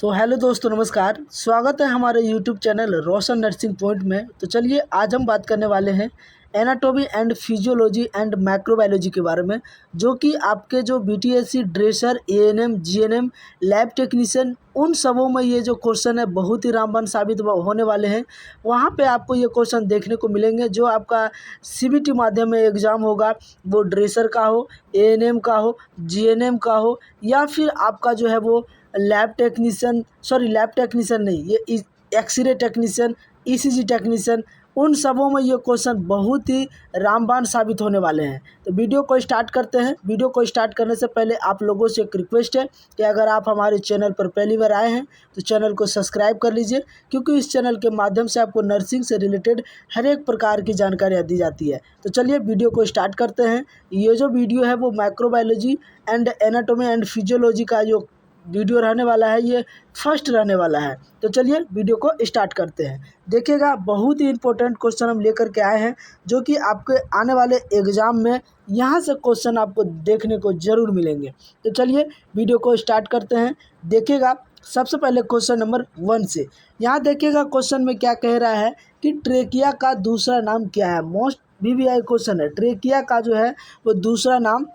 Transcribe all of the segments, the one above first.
तो हेलो दोस्तों, नमस्कार। स्वागत है हमारे यूट्यूब चैनल रोशन नर्सिंग पॉइंट में। तो चलिए आज हम बात करने वाले हैं anatomy and physiology and microbiology के बारे में, जो कि आपके जो BTSC dresser, ANM, GNM, lab technician, उन सबों में ये जो क्वेश्चन है बहुत ही रामबाण साबित होने वाले हैं। वहाँ पे आपको ये क्वेश्चन देखने को मिलेंगे जो आपका सीबीटी माध्यम में एग्ज़ाम होगा, वो ड्रेसर का हो, एएनएम का हो, जीएनएम का हो, या फिर आपका जो है वो लैब टेक्नीशियन नहीं, ये एक्सरे टेक्नीशियन, ईसीजी टेक्नीशियन, उन सबों में ये क्वेश्चन बहुत ही रामबाण साबित होने वाले हैं। तो वीडियो को स्टार्ट करते हैं। वीडियो को स्टार्ट करने से पहले आप लोगों से एक रिक्वेस्ट है कि अगर आप हमारे चैनल पर पहली बार आए हैं तो चैनल को सब्सक्राइब कर लीजिए, क्योंकि इस चैनल के माध्यम से आपको नर्सिंग से रिलेटेड हर एक प्रकार की जानकारियाँ दी जाती है। तो चलिए वीडियो को स्टार्ट करते हैं। ये जो वीडियो है वो microbiology and anatomy and physiology का जो वीडियो रहने वाला है, ये फर्स्ट रहने वाला है। तो चलिए वीडियो को स्टार्ट करते हैं। देखिएगा, बहुत ही इंपॉर्टेंट क्वेश्चन हम लेकर के आए हैं, जो कि आपके आने वाले एग्ज़ाम में यहाँ से क्वेश्चन आपको देखने को ज़रूर मिलेंगे। तो चलिए वीडियो को स्टार्ट करते हैं। देखिएगा, सबसे पहले क्वेश्चन नंबर 1 से यहाँ देखिएगा, क्वेश्चन में क्या कह रहा है कि ट्रेकिया का दूसरा नाम क्या है। मोस्ट वीवीआई क्वेश्चन है। ट्रेकिया का जो है वो दूसरा नाम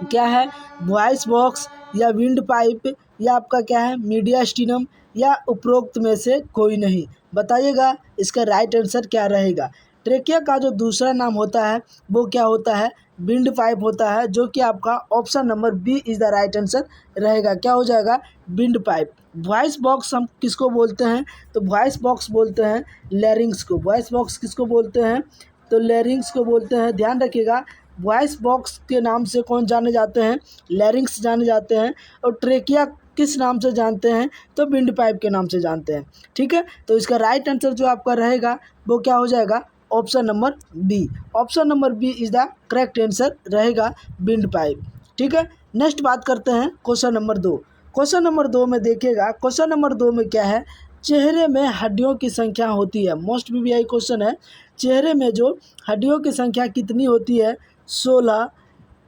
क्या है? वॉइस बॉक्स या विंड पाइप या आपका क्या है, मीडियास्टिनम, या उपरोक्त में से कोई नहीं। बताइएगा इसका राइट आंसर क्या रहेगा। ट्रेकिया का जो दूसरा नाम होता है वो क्या होता है? विंड पाइप होता है, जो कि आपका option number B is the right answer रहेगा। क्या हो जाएगा? Wind pipe. वॉइस बॉक्स हम किसको बोलते हैं? तो वॉइस बॉक्स बोलते हैं लैरिंग्स को। वॉइस बॉक्स किसको बोलते हैं? तो लैरिंग्स को बोलते हैं। ध्यान रखिएगा, वॉइस बॉक्स के नाम से कौन जाने जाते हैं? लैरिंग्स जाने जाते हैं। और ट्रेकिया किस नाम से जानते हैं? तो विंड पाइप के नाम से जानते हैं। ठीक है, तो इसका राइट आंसर जो आपका रहेगा वो क्या हो जाएगा? Option number B. Option number B is the correct answer रहेगा, विंड पाइप। ठीक है, नेक्स्ट बात करते हैं क्वेश्चन नंबर 2। क्वेश्चन नंबर 2 में देखिएगा, क्वेश्चन नंबर 2 में क्या है? चेहरे में हड्डियों की संख्या होती है। मोस्ट वीवीआई क्वेश्चन है। चेहरे में जो हड्डियों की संख्या कितनी होती है? 16,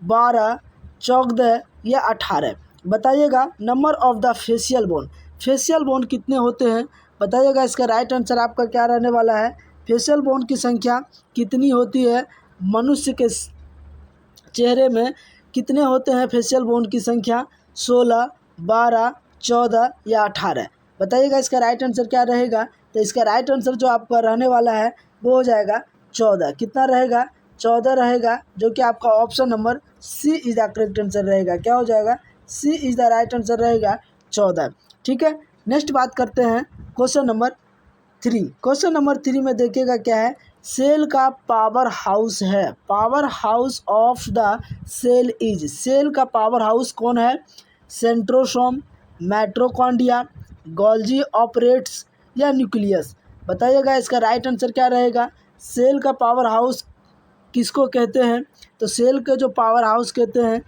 12, 14 या 18। बताइएगा number of the facial bone. Facial bone कितने होते हैं? बताइएगा इसका राइट आंसर आपका क्या रहने वाला है? फेशियल बोन की संख्या कितनी होती है? मनुष्य के चेहरे में कितने होते हैं फेशियल बोन की संख्या? 16, 12, 14 या 18। बताइएगा इसका राइट आंसर क्या रहेगा। तो इसका राइट आंसर जो आपका रहने वाला है वो हो जाएगा 14। कितना रहेगा? 14 रहेगा, जो कि आपका option number C is the correct answer रहेगा। क्या हो जाएगा? C is the right answer रहेगा, 14। ठीक है, नेक्स्ट बात करते हैं क्वेश्चन नंबर 3। क्वेश्चन नंबर 3 में देखिएगा क्या है? सेल का पावर हाउस है। Power house of the cell is. Cell का पावर हाउस कौन है? सेंट्रोसोम, माइटोकॉन्ड्रिया, गोल्जी ऑपरेट्स या न्यूक्लियस। बताइएगा इसका राइट आंसर क्या रहेगा। सेल का पावर हाउस किसको कहते हैं? तो सेल के जो पावर हाउस कहते हैं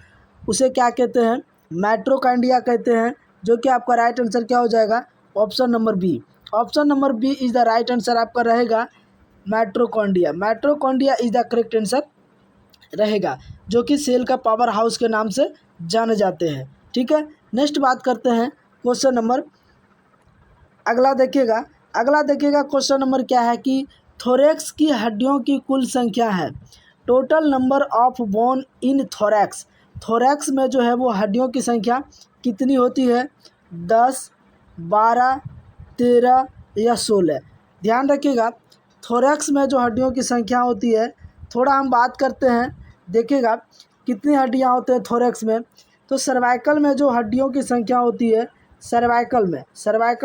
उसे क्या कहते हैं? माइटोकॉन्ड्रिया कहते हैं, जो कि आपका राइट आंसर क्या हो जाएगा? Option number B. Option number B is the right answer आपका रहेगा, mitochondria. Mitochondria is the correct answer रहेगा, जो कि सेल का पावर हाउस के नाम से जाने जाते हैं। ठीक है, नेक्स्ट बात करते हैं क्वेश्चन नंबर अगला देखिएगा क्वेश्चन नंबर क्या है कि थोरैक्स की हड्डियों की कुल संख्या है। Total number of bone in thorax. Thorax में जो है वो हड्डियों की संख्या कितनी होती है? 10, 12, 13 या 16। ध्यान रखिएगा, थोरैक्स में जो हड्डियों की संख्या होती है, थोड़ा हम बात करते हैं। देखिएगा कितनी हड्डियां होते हैं थोरैक्स में। तो सर्वाइकल में जो हड्डियों की संख्या होती है, सर्वाइकल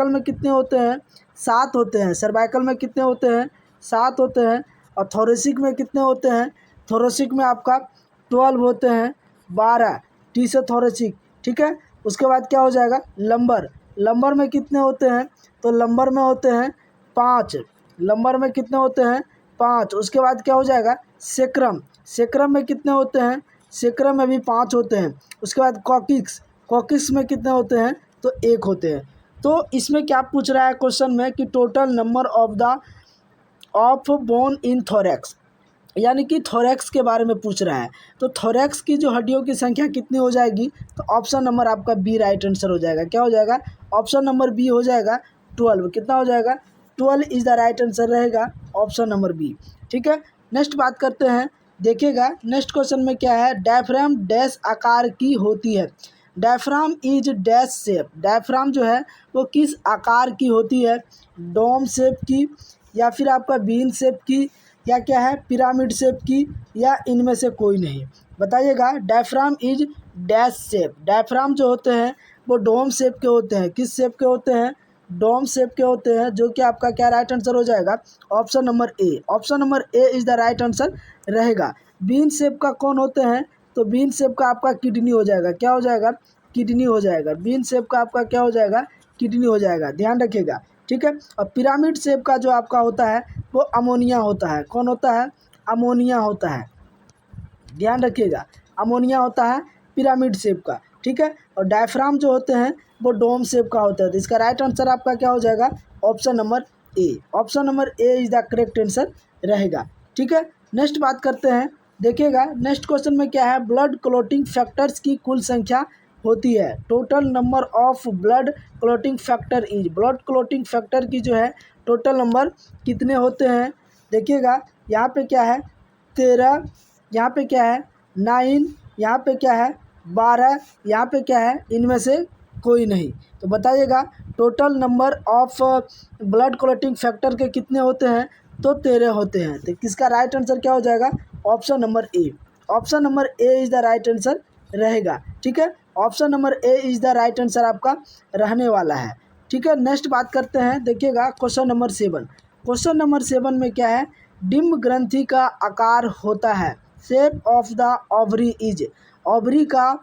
में कितने होते हैं? 7 होते हैं। सर्वाइकल में कितने होते हैं? 7 होते हैं। और थोरेसिक में कितने होते हैं? थोरेसिक में आपका 12 होते हैं, 12 टी से थोरेसिक। ठीक है, उसके बाद क्या हो जाएगा? लंबर में कितने होते हैं? तो लंबर में होते हैं 5। लंबर में कितने होते हैं? 5। उसके बाद क्या हो जाएगा? सेक्रम में कितने होते हैं? सेक्रम में भी 5 होते हैं। उसके बाद कॉकिक्स में कितने होते हैं? तो 1 होते हैं। तो इसमें क्या पूछ रहा है क्वेश्चन में कि total number of bone in thorax. यानी कि थोरैक्स के बारे में पूछ रहा है। तो थोरैक्स की जो हड्डियों की संख्या कितनी हो जाएगी, तो ऑप्शन नंबर आपका बी राइट आंसर हो जाएगा। क्या हो जाएगा, ऑप्शन नंबर बी हो जाएगा 12। कितना हो जाएगा, 12 इज़ द राइट आंसर रहेगा ऑप्शन नंबर बी। ठीक है, नेक्स्ट बात करते हैं। देखिएगा नेक्स्ट क्वेश्चन में क्या है, डायफ्राम डैश आकार की होती है। Diaphragm is dash shape, diaphragm जो है वो किस आकार की होती है, डोम शेप की, या फिर आपका बीन शेप की, या क्या है पिरामिड शेप की, या इनमें से कोई नहीं। बताइएगा, diaphragm is dash shape, diaphragm जो होते हैं वो डोम शेप के होते हैं। किस शेप के होते हैं, डोम शेप के होते हैं, जो कि आपका क्या राइट आंसर हो जाएगा, option number A. Option number A is the right answer रहेगा। बीन शेप का कौन होते हैं, तो बीन शेप का आपका किडनी हो जाएगा। क्या हो जाएगा, किडनी हो जाएगा। बीन शेप का आपका क्या हो जाएगा, किडनी हो जाएगा, ध्यान रखिएगा। ठीक है, और पिरामिड शेप का जो आपका होता है वो अमोनिया होता है। कौन होता है, अमोनिया होता है, ध्यान रखिएगा, अमोनिया होता है पिरामिड शेप का। ठीक है, और डायफ्राम जो होते हैं वो डोम शेप का होता है। तो इसका राइट आंसर आपका क्या हो जाएगा, option number A. Option number A is the correct answer रहेगा। ठीक है, नेक्स्ट बात करते हैं। देखिएगा नेक्स्ट क्वेश्चन में क्या है, ब्लड क्लॉटिंग फैक्टर्स की कुल संख्या होती है। Total number of blood clotting factor is, blood clotting factor की जो है टोटल नंबर कितने होते हैं। देखिएगा यहाँ पे क्या है 13, यहाँ पे क्या है 9, यहाँ पे क्या है 12, यहाँ पे क्या है इनमें से कोई नहीं। तो बताइएगा total number of blood clotting factor के कितने होते हैं, तो 13 होते हैं। तो किसका राइट आंसर क्या हो जाएगा, option number A. Option number A is the right answer रहेगा। ठीक है, option number A is the right answer आपका रहने वाला है। ठीक है, नेक्स्ट बात करते हैं। देखिएगा क्वेश्चन नंबर 7। क्वेश्चन नंबर 7 में क्या है, डिम्ब ग्रंथि का आकार होता है। Shape of the ovary is, ovary का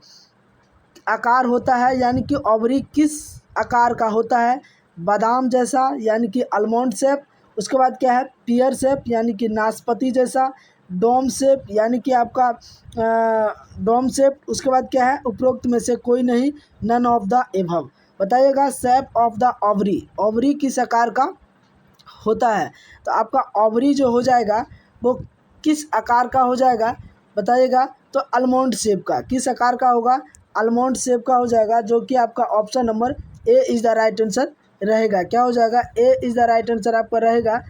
आकार होता है, यानी कि ओवरी किस आकार का होता है, बादाम जैसा यानी कि आलमंड शेप, उसके बाद क्या है पियर शेप यानी कि नाशपाती जैसा, डोम शेप यानी कि आपका डोम शेप, उसके बाद क्या है उपरोक्त में से कोई नहीं, नन ऑफ द एभव। बताइएगा shape of the ovary, ovary किस आकार का होता है। तो आपका ओवरी जो हो जाएगा वो किस आकार का हो जाएगा, बताइएगा, तो आलमंड शेप का। किस आकार का होगा, आलमंड शेप का हो जाएगा, जो कि आपका option number A is the right answer रहेगा। क्या हो जाएगा, ए इज़ द राइट आंसर आपका रहेगा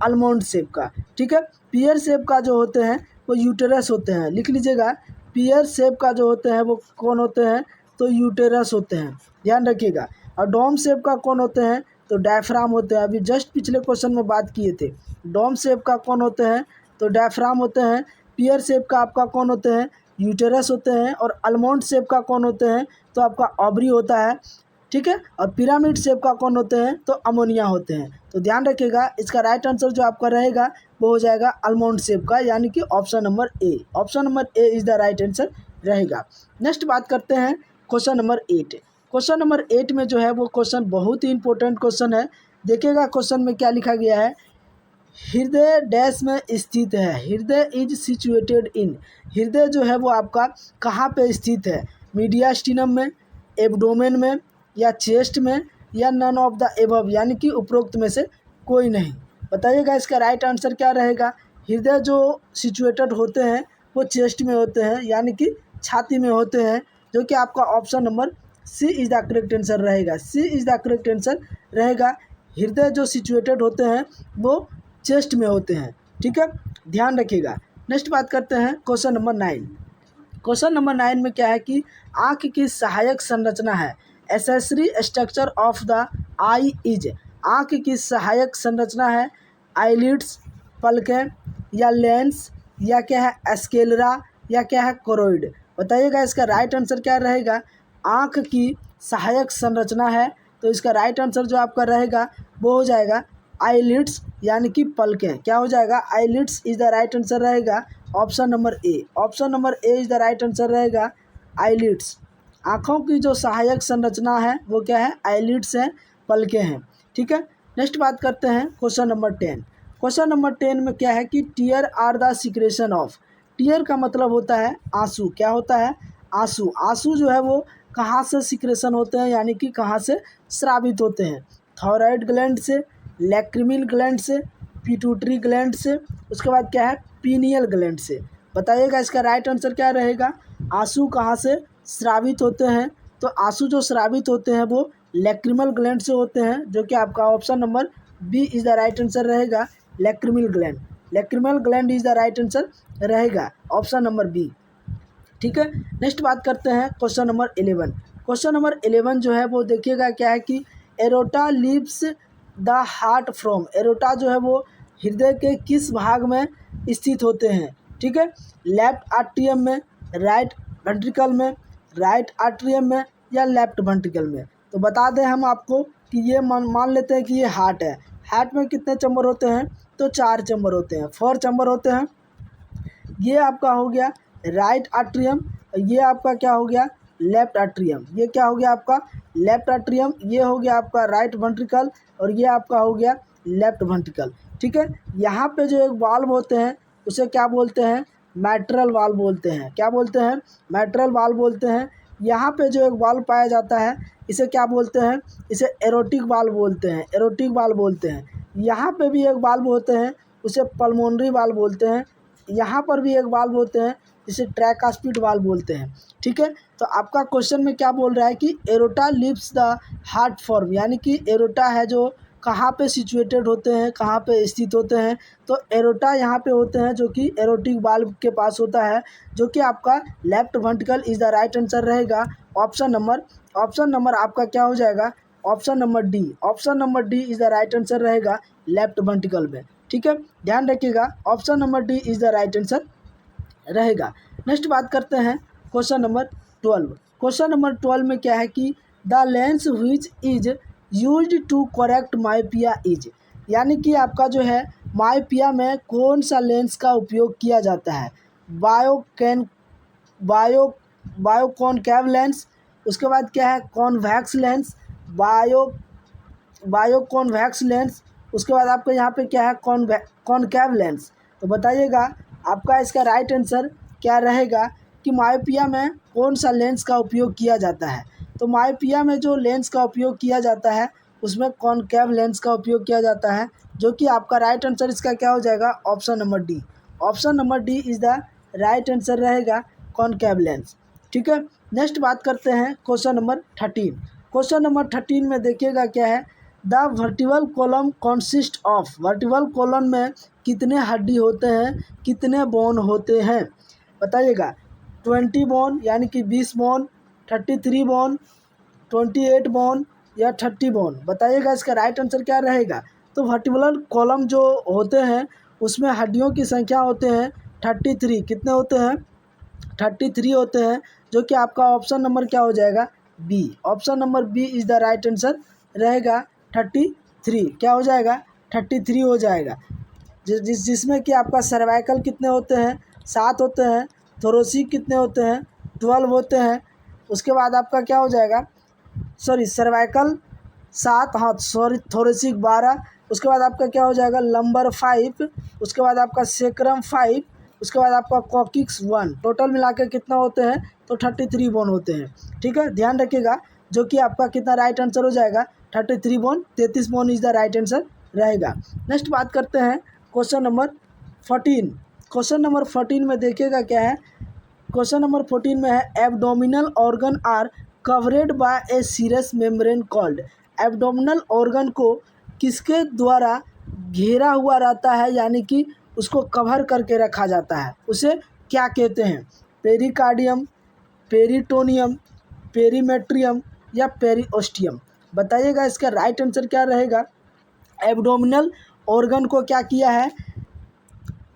आलमंड शेप का। ठीक है, पियर शेप का जो होते हैं वो यूटेरस होते हैं, लिख लीजिएगा। पियर शेप का जो होते हैं वो कौन होते हैं, तो यूटेरस होते हैं, ध्यान रखिएगा। और डोम शेप का कौन होते हैं, तो डायफ्राम होते हैं। अभी जस्ट पिछले क्वेश्चन में बात किए थे, डोम शेप का कौन होते हैं, तो डायफ्राम होते हैं। पियर शेप का आपका कौन होते हैं, यूटेरस होते हैं। और आलमंड शेप का कौन होते हैं, तो आपका ओवरी होता है। ठीक है, और पिरामिड शेप का कौन होते हैं, तो अमोनिया होते हैं। तो ध्यान रखिएगा इसका राइट आंसर जो आपका रहेगा वो हो जाएगा आलमंड शेप का, यानी कि option number A. Option number A is the right answer रहेगा। नेक्स्ट बात करते हैं क्वेश्चन नंबर 8। क्वेश्चन नंबर 8 में जो है वो क्वेश्चन बहुत ही इंपॉर्टेंट क्वेश्चन है। देखिएगा क्वेश्चन में क्या लिखा गया है, हृदय डैश में स्थित है। हृदय इज सिचुएटेड इन, हृदय जो है वो आपका कहाँ पे स्थित है, मीडियास्टिनम में, एब्डोमेन में, या चेस्ट में, या नन ऑफ द एबव, यानी कि उपरोक्त में से कोई नहीं। बताइएगा इसका राइट आंसर क्या रहेगा। हृदय जो सिचुएटेड होते हैं वो चेस्ट में होते हैं, यानी कि छाती में होते हैं, जो कि आपका option number C is the correct answer रहेगा। C is the correct answer रहेगा। हृदय जो सिचुएटेड होते हैं वो चेस्ट में होते हैं। ठीक है, ध्यान रखिएगा। नेक्स्ट बात करते हैं क्वेश्चन नंबर 9। क्वेश्चन नंबर 9 में क्या है कि आँख की सहायक संरचना है। Accessory structure of the I is, आँख की सहायक संरचना है आईलिड्स, पलकें, या लेंस, या क्या है स्क्लेरा, या क्या है कोरोइड। बताइएगा इसका राइट आंसर क्या रहेगा। आँख की सहायक संरचना है, तो इसका राइट आंसर जो आपका रहेगा वो हो जाएगा आईलिड्स, यानी कि पलकें। क्या हो जाएगा, eyelids is the right answer रहेगा, option number A. Option number A is the right answer रहेगा आईलिड्स। आँखों की जो सहायक संरचना है वो क्या है, आईलिड्स हैं, पलकें हैं। ठीक है, नेक्स्ट बात करते हैं क्वेश्चन नंबर 10। क्वेश्चन नंबर 10 में क्या है कि tear are the secretion of, tear का मतलब होता है आंसू। क्या होता है, आंसू। आंसू जो है वो कहाँ से सिक्रेशन होते हैं, यानी कि कहाँ से स्रावित होते हैं, थायराइड ग्लैंड से, लैक्रिमल ग्लैंड से, पिट्यूटरी ग्लैंड से, उसके बाद क्या है पीनियल ग्लैंड से। बताइएगा इसका राइट आंसर क्या रहेगा। आंसू कहाँ से स्रावित होते हैं, तो आंसू जो स्रावित होते हैं वो लैक्रिमल ग्लैंड से होते हैं, जो कि आपका option number B is the right answer रहेगा, lacrimal gland. Lacrimal gland is the right answer रहेगा, ऑप्शन नंबर बी। ठीक है, नेक्स्ट बात करते हैं क्वेश्चन नंबर 11। क्वेश्चन नंबर 11 जो है वो देखिएगा क्या है कि aorta leaves the heart from. Aorta जो है वो हृदय के किस भाग में स्थित होते हैं। ठीक है, लेफ्ट आर्ट्रियम में, राइट वेंट्रिकल में, राइट आर्ट्रियम में या लेफ्ट वेंट्रिकल में। तो बता दें हम आपको कि ये मान लेते हैं कि ये हार्ट है। हार्ट में कितने चैम्बर होते हैं, तो 4 चैम्बर होते हैं, 4 चैम्बर होते हैं। ये आपका हो गया राइट आर्ट्रियम, ये आपका क्या हो गया लेफ्ट आर्ट्रियम, ये क्या हो गया आपका लेफ्ट आर्ट्रियम, ये हो गया आपका राइट वेंट्रिकल और ये आपका हो गया लेफ्ट वेंट्रिकल। ठीक है, यहाँ पे जो एक वाल्व होते हैं उसे क्या बोलते हैं, मैट्रल वाल्व बोलते हैं। क्या बोलते हैं, मैट्रल वाल्व बोलते हैं। यहाँ पे जो एक वाल्व पाया जाता है इसे क्या बोलते हैं, इसे एरोटिक वाल्व बोलते हैं, एरोटिक वाल्व बोलते हैं। यहाँ पे भी एक वाल्व होते हैं उसे पल्मोनरी वाल्व बोलते हैं। यहाँ पर भी एक वाल्व होते हैं जिसे ट्राइकास्पिड वाल्व बोलते हैं। ठीक है, तो आपका क्वेश्चन में क्या बोल रहा है कि aorta leaves the heart form, यानी कि एरोटा है जो कहाँ पे सिचुएटेड होते हैं, कहाँ पे स्थित होते हैं। तो एरोटा यहाँ पे होते हैं जो कि एरोटिक वाल्व के पास होता है, जो कि आपका left ventricle is the right answer रहेगा। ऑप्शन नंबर आपका क्या हो जाएगा, option number D. Option number D is the right answer रहेगा लेफ्ट वेंट्रिकल में। ठीक है, ध्यान रखिएगा, option number D is the right answer रहेगा। नेक्स्ट बात करते हैं क्वेश्चन नंबर 12। क्वेश्चन नंबर 12 में क्या है कि the lens which is used to correct myopia is, यानी कि आपका जो है मायोपिया में कौन सा लेंस का उपयोग किया जाता है। बायोकॉनकेव लेंस, उसके बाद क्या है कॉन्वेक्स लेंस, बायोकॉन्वेक्स लेंस, उसके बाद आपका यहाँ पे क्या है कॉनकेव लेंस। तो बताइएगा आपका इसका राइट आंसर क्या रहेगा कि मायोपिया में कौन सा लेंस का उपयोग किया जाता है। तो मायोपिया में जो लेंस का उपयोग किया जाता है उसमें कॉनकेव लेंस का उपयोग किया जाता है, जो कि आपका राइट आंसर इसका क्या हो जाएगा, option number D. Option number D is the right answer रहेगा कॉनकेव लेंस। ठीक है, नेक्स्ट बात करते हैं क्वेश्चन नंबर 13। क्वेश्चन नंबर 13 में देखिएगा क्या है, the vertebral column consist of. Vertebral column में कितने हड्डी होते हैं, कितने बोन होते हैं। बताइएगा 20 बोन यानी कि 20 बोन, 33 बोन, 28 बोन या 30 बोन। बताइएगा इसका राइट आंसर क्या रहेगा। तो वर्टिबल कॉलम जो होते हैं उसमें हड्डियों की संख्या होते हैं 33। कितने होते हैं, 33 होते हैं, जो कि आपका ऑप्शन नंबर क्या हो जाएगा, B. Option number B is the right answer रहेगा 33। क्या हो जाएगा, 33 हो जाएगा। जिसमें कि आपका सर्वाइकल कितने होते हैं, 7 होते हैं। थोरोसिक कितने होते हैं, 12 होते हैं। उसके बाद आपका क्या हो जाएगा, सर्वाइकल 7, हाँ थोरेसिक 12। उसके बाद आपका क्या हो जाएगा लंबर 5, उसके बाद आपका सेक्रम 5, उसके बाद आपका कॉकिक्स 1। टोटल मिला के कितना होते हैं, तो 33 बोन होते हैं। ठीक है, ध्यान रखिएगा, जो कि आपका कितना राइट आंसर हो जाएगा 33 bone, 33 bone is the right answer रहेगा। नेक्स्ट बात करते हैं क्वेश्चन नंबर 14। क्वेश्चन नंबर 14 में देखिएगा क्या है, क्वेश्चन नंबर 14 में है abdominal organ are covered by a serous membrane called. Abdominal organ को किसके द्वारा घेरा हुआ रहता है, यानी कि उसको कवर करके रखा जाता है, उसे क्या कहते हैं। पेरिकार्डियम, पेरिटोनियम, पेरीमेट्रियम या पेरिओस्टियम। बताइएगा इसका राइट आंसर क्या रहेगा। एब्डोमिनल ऑर्गन को क्या किया है,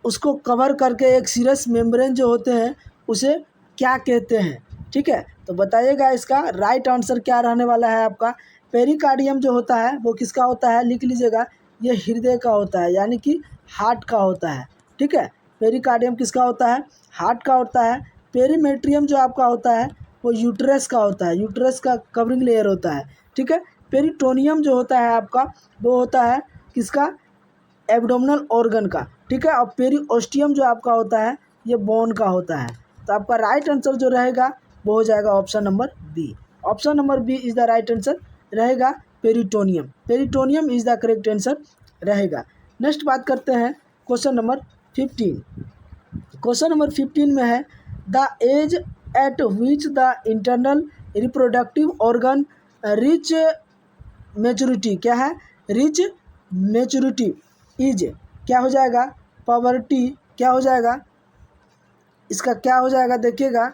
उसको कवर करके एक सीरस मेम्ब्रेन जो होते हैं उसे क्या कहते हैं। ठीक है, तो बताइएगा इसका राइट आंसर क्या रहने वाला है आपका। पेरिकार्डियम जो होता है वो किसका होता है, लिख लीजिएगा, ये हृदय का होता है, यानी कि हार्ट का होता है। ठीक है, पेरिकार्डियम किसका होता है, हार्ट का होता है। पेरीमेट्रियम जो आपका होता है वो यूट्रस का होता है, यूट्रस का कवरिंग लेयर होता है। ठीक है, पेरिटोनियम जो होता है आपका वो होता है किसका, एब्डोमिनल ऑर्गन का। ठीक है, और पेरिओस्टियम जो आपका होता है ये बोन का होता है। तो आपका राइट आंसर जो रहेगा वो हो जाएगा option number B. Option number B is the right answer रहेगा peritoneum. Is the correct answer रहेगा। नेक्स्ट बात करते हैं क्वेश्चन नंबर 15। क्वेश्चन नंबर 15 में है the age at which the internal reproductive organ reach maturity, क्या है, रिच मेचुरिटी इज, क्या हो जाएगा, पॉवर्टी, क्या हो जाएगा, इसका क्या हो जाएगा, देखिएगा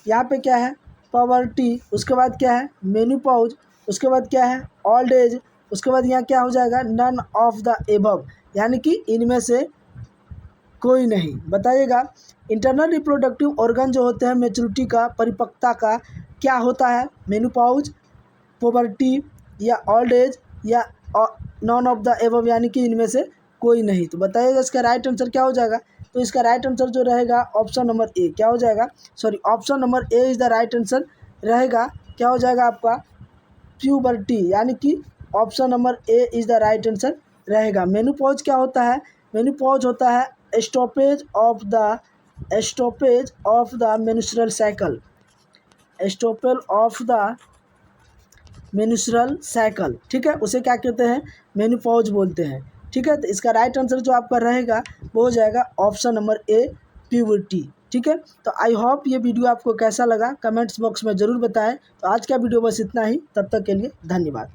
यहाँ पे क्या है, पॉवर्टी, उसके बाद क्या है, मेनोपॉज, उसके बाद क्या है, ओल्ड एज, उसके बाद यहाँ क्या हो जाएगा, नन ऑफ द एबव, यानी कि इनमें से कोई नहीं। बताइएगा इंटरनल रिप्रोडक्टिव ऑर्गन जो होते हैं मेचुरिटी का, परिपक्वता का, क्या होता है, मेनोपॉज, पोवर्टी या ओल्ड एज या नॉन ऑफ द एबव, यानी कि इनमें से कोई नहीं। तो बताइएगा इसका राइट आंसर क्या हो जाएगा। तो इसका राइट आंसर जो रहेगा ऑप्शन नंबर ए, क्या हो जाएगा, sorry option number A is the right answer रहेगा। क्या हो जाएगा आपका, प्यूबर्टी, यानी कि option number A is the right answer रहेगा। मेनोपॉज क्या होता है, मेनोपॉज होता है stoppage of the menstrual cycle, stoppage of the menstrual cycle, ठीक है, उसे क्या कहते हैं, मेनोपॉज बोलते हैं। ठीक है, तो इसका राइट आंसर जो आपका रहेगा वो हो जाएगा ऑप्शन नंबर ए, प्यूबर्टी। ठीक है, तो आई होप ये वीडियो आपको कैसा लगा कमेंट्स बॉक्स में ज़रूर बताएं। तो आज का वीडियो बस इतना ही, तब तक के लिए धन्यवाद।